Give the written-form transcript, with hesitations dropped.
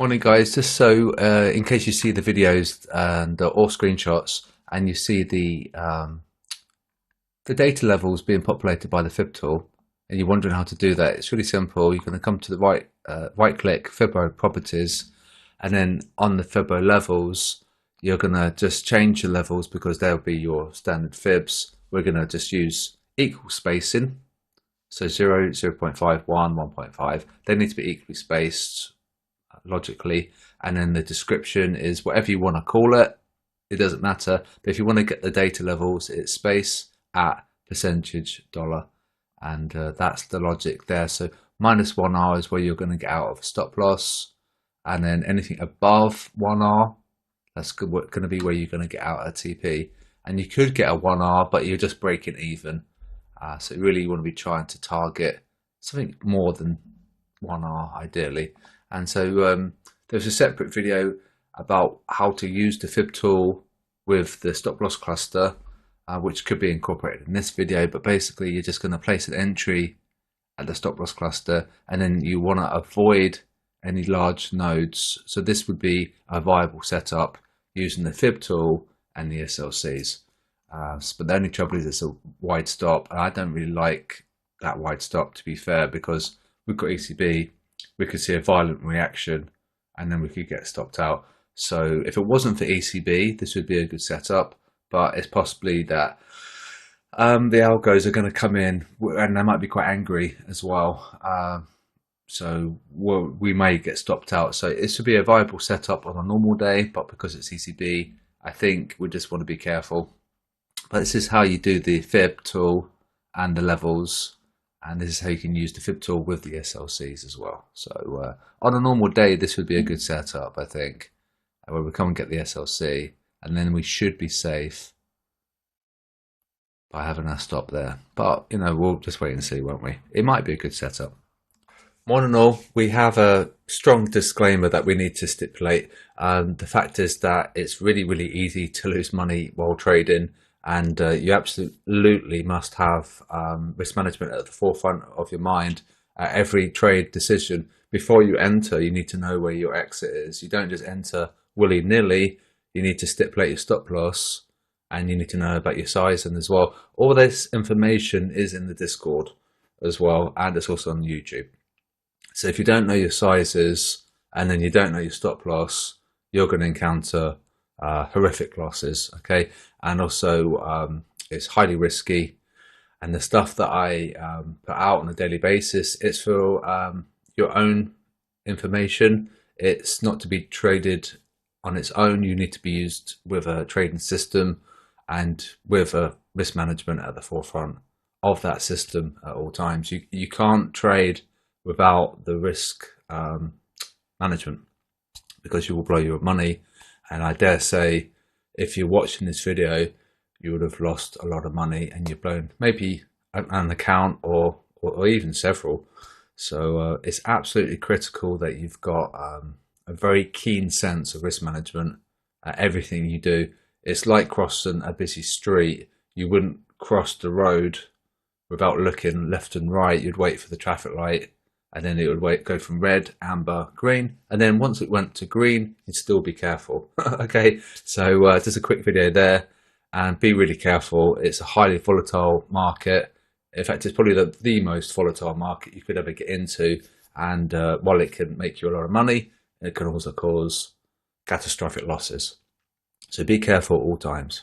Morning guys, just so in case you see the videos and or screenshots and you see the data levels being populated by the Fib tool and you're wondering how to do that, it's really simple. You're going to come to the right click Fibo properties, and then on the Fibo levels you're going to just change the levels because they'll be your standard fibs. We're going to just use equal spacing, so 0, 0.5, 1, 1.5. They need to be equally spaced logically, and then the description is whatever you want to call it. It doesn't matter, but if you want to get the data levels, it's space at percentage dollar, and that's the logic there. So -1R is where you're going to get out of a stop loss, and then anything above 1R, that's going to be where you're going to get out a TP. And you could get a 1R, but you're just breaking even. So really you want to be trying to target something more than 1R ideally. And so there's a separate video about how to use the Fib tool with the stop loss cluster, which could be incorporated in this video. But basically you're just going to place an entry at the stop loss cluster, and then you want to avoid any large nodes. So this would be a viable setup using the Fib tool and the SLCs. But the only trouble is it's a wide stop, and I don't really like that wide stop, to be fair, because we've got ECB. We could see a violent reaction and then we could get stopped out. So if it wasn't for ECB, this would be a good setup, but it's possibly that the algos are going to come in and they might be quite angry as well. So we may get stopped out. So this would be a viable setup on a normal day, but because it's ECB, I think we just want to be careful. But this is how you do the Fib tool and the levels. And this is how you can use the Fib tool with the SLCs as well. So on a normal day, this would be a good setup, I think, where we come and get the SLC, and then we should be safe by having our stop there. But, you know, we'll just wait and see, won't we? It might be a good setup. One and all, we have a strong disclaimer that we need to stipulate. The fact is that it's really, really easy to lose money while trading. And you absolutely must have risk management at the forefront of your mind at every trade decision. Before you enter, you need to know where your exit is. You don't just enter willy-nilly. You need to stipulate your stop loss, and you need to know about your sizing as well. All this information is in the Discord as well, and it's also on YouTube. So if you don't know your sizes and then you don't know your stop loss, you're going to encounter horrific losses, okay? And also it's highly risky, and the stuff that I put out on a daily basis, it's for your own information. It's not to be traded on its own. You need to be used with a trading system and with a risk management at the forefront of that system at all times. You can't trade without the risk management, because you will blow your money. And I dare say, if you're watching this video, you would have lost a lot of money, and you've blown maybe an account or even several. So it's absolutely critical that you've got a very keen sense of risk management at everything you do. It's like crossing a busy street. You wouldn't cross the road without looking left and right. You'd wait for the traffic light, and then it would go from red, amber, green, and then once it went to green, you'd still be careful. Okay, so just a quick video there, and be really careful. It's a highly volatile market. In fact, it's probably the most volatile market you could ever get into, and while it can make you a lot of money, it can also cause catastrophic losses. So be careful at all times.